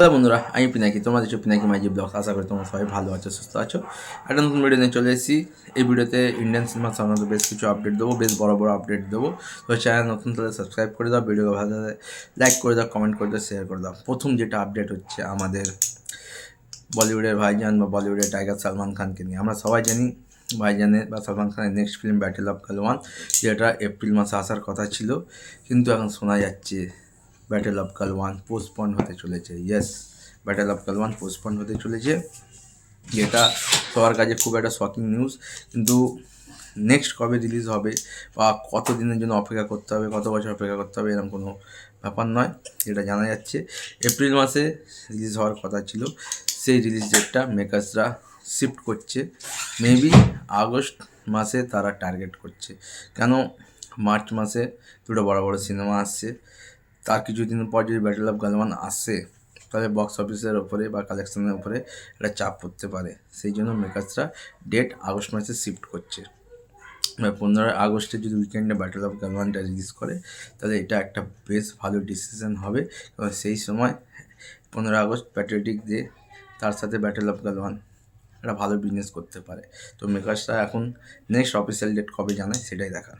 Hello বন্ধুরা, আমি পিনাকি। তোমরা দেখছো পিনাকি মাইজি ব্লগ। আশা করি তোমরা সবাই ভালো আছো, সুস্থ আছো। একটা নতুন ভিডিও নিয়ে চলে এসেছি। এই ভিডিওতে ইন্ডিয়ান সিনেমা সাধারণত বেশ কিছু আপডেট দেবো, বেশ বড় বড় আপডেট দেবো। তো চ্যানেল নতুন তাহলে সাবস্ক্রাইব করে দাও, ভিডিও ভালো লাগে লাইক করে দাও, কমেন্ট করে দাও, শেয়ার করে দাও। প্রথম যেটা আপডেট হচ্ছে আমাদের বলিউডের ভাইজান বা বলিউডের টাইগার সালমান খানকে নিয়ে। আমরা সবাই জানি ভাইজানের বা সালমান খানের next film battle of Galwan, যেটা এপ্রিল মাসে আসার কথা ছিল, কিন্তু এখন শোনা যাচ্ছে ব্যাটেল অফ গালওয়ান পোস্টপন্ড হতে চলেছে। Yes, battle of Galwan postponed হতে চলেছে, যেটা সবার কাছে খুব একটা শকিং নিউজ। কিন্তু নেক্সট কবে রিলিজ হবে বা কত দিনের জন্য অপেক্ষা করতে হবে, কত বছর অপেক্ষা করতে হবে, এরকম কোনো ব্যাপার নয়। যেটা জানা যাচ্ছে এপ্রিল মাসে রিলিজ হওয়ার কথা ছিল, সেই রিলিজ ডেটটা মেকার্সরা শিফট করছে। মেবি আগস্ট মাসে তারা টার্গেট করছে। কেন, মার্চ মাসে দুটো বড় বড় সিনেমা আসছে, তার কিছুদিন পর যদি ব্যাটেল অফ গালওয়ান আসে তাহলে বক্স অফিসের ওপরে বা কালেকশনের ওপরে একটা চাপ পড়তে পারে। সেই জন্য মেকার্সরা ডেট আগস্ট মাসে শিফট করছে। 15 আগস্টে যদি উইকেন্ডে ব্যাটেল অফ গালওয়ানটা রিলিজ করে তাহলে এটা একটা বেশ ভালো ডিসিশন হবে, এবং সেই সময় 15 আগস্ট প্যাট্রিয়টিক ডে, তার সাথে ব্যাটেল অফ গালওয়ান একটা ভালো বিজনেস করতে পারে। তো মেকার্সরা এখন নেক্সট অফিসিয়াল ডেট কবে জানায় সেটাই দেখার।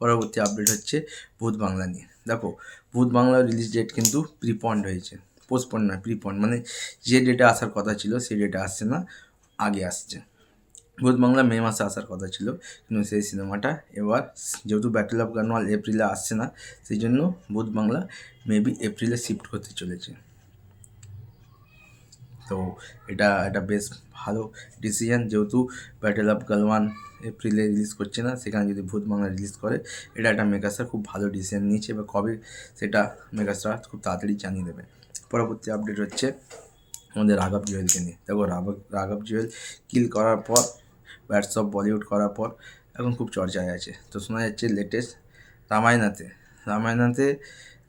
পরবর্তী আপডেট হচ্ছে ভূত বাংলা নিয়ে। দেখো, ভূত বাংলার রিলিজ ডেট কিন্তু প্রিপন্ড হয়েছে, পোস্টপন্ড নয়, প্রিপন্ড। মানে যে ডেটে আসার কথা ছিল সেই ডেটে আসছে না, আগে আসছে। ভূত বাংলা মে মাসে আসার কথা ছিল, কিন্তু সেই সিনেমাটা এবার যেহেতু ব্যাটেল অফ গালওয়ান এপ্রিলে আসছে না, সেই জন্য ভূত বাংলা মেবি এপ্রিলে শিফট করতে চলেছে। তো এটা একটা বেশ ভালো ডিসিশন, যেহেতু ব্যাটেল অফ গালওয়ান এপ্রিলে রিলিজ করছে না, সেখানে যদি ভূত বাংলা রিলিজ করে, এটা একটা মেকার্সরা খুব ভালো ডিসিশন নিয়েছে, বা কবে সেটা মেকার্সরা খুব তাড়াতাড়ি জানিয়ে দেবে। পরবর্তী আপডেট হচ্ছে আমাদের রাঘব জুয়েলকে নিয়ে। দেখো, রাঘব জুয়েল কিল করার পর, ব্যাটস অফ বলিউড করার পর এখন খুব চর্চায় আছে। তো শোনা যাচ্ছে লেটেস্ট রামায়ণাতে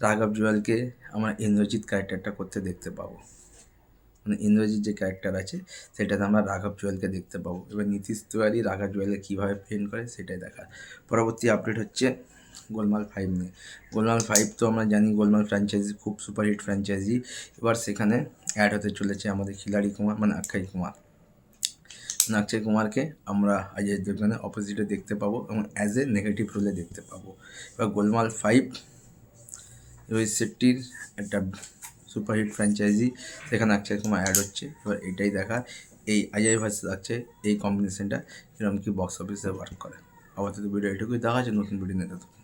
রাঘব জুয়েলকে আমরা ইন্দ্রজিৎ ক্যারেক্টারটা করতে দেখতে পাবো। মানে ইন্দ্রজিৎ যে ক্যারেক্টার আছে সেটাতে আমরা রাঘব জুয়েলকে দেখতে পাবো। এবার নীতিশ তিওয়ারি রাঘব জুয়েলকে কীভাবে প্লেন করে সেটাই দেখার। পরবর্তী আপডেট হচ্ছে গোলমাল 5 নিয়ে। গোলমাল 5 তো আমরা জানি গোলমাল ফ্র্যাঞ্চাইজি খুব সুপারহিট ফ্র্যাঞ্চাইজি। এবার সেখানে অ্যাড হতে চলেছে আমাদের খিলাড়ি কুমার, মানে অক্ষয় কুমার। অক্ষয় কুমারকে আমরা অজয় দেবগনের অপোজিটে দেখতে পাবো এবং অ্যাজ এ নেগেটিভ রোলে দেখতে পাবো। এবার গোলমাল 5 রোহিত শেট্টির একটা সুপারহিট ফ্র্যাঞ্চাইজি, সেখানে অক্ষয় কুমার অ্যাড হচ্ছে। এবার এটাই দেখার, এই অজয় ভার্সেস অক্ষয়, এই কম্বিনেশনটা কিরকম কি বক্স অফিসে ওয়ার্ক করে। আপাতত ভিডিও এটুকুই, দেখা আছে নতুন ভিডিও নিয়ে।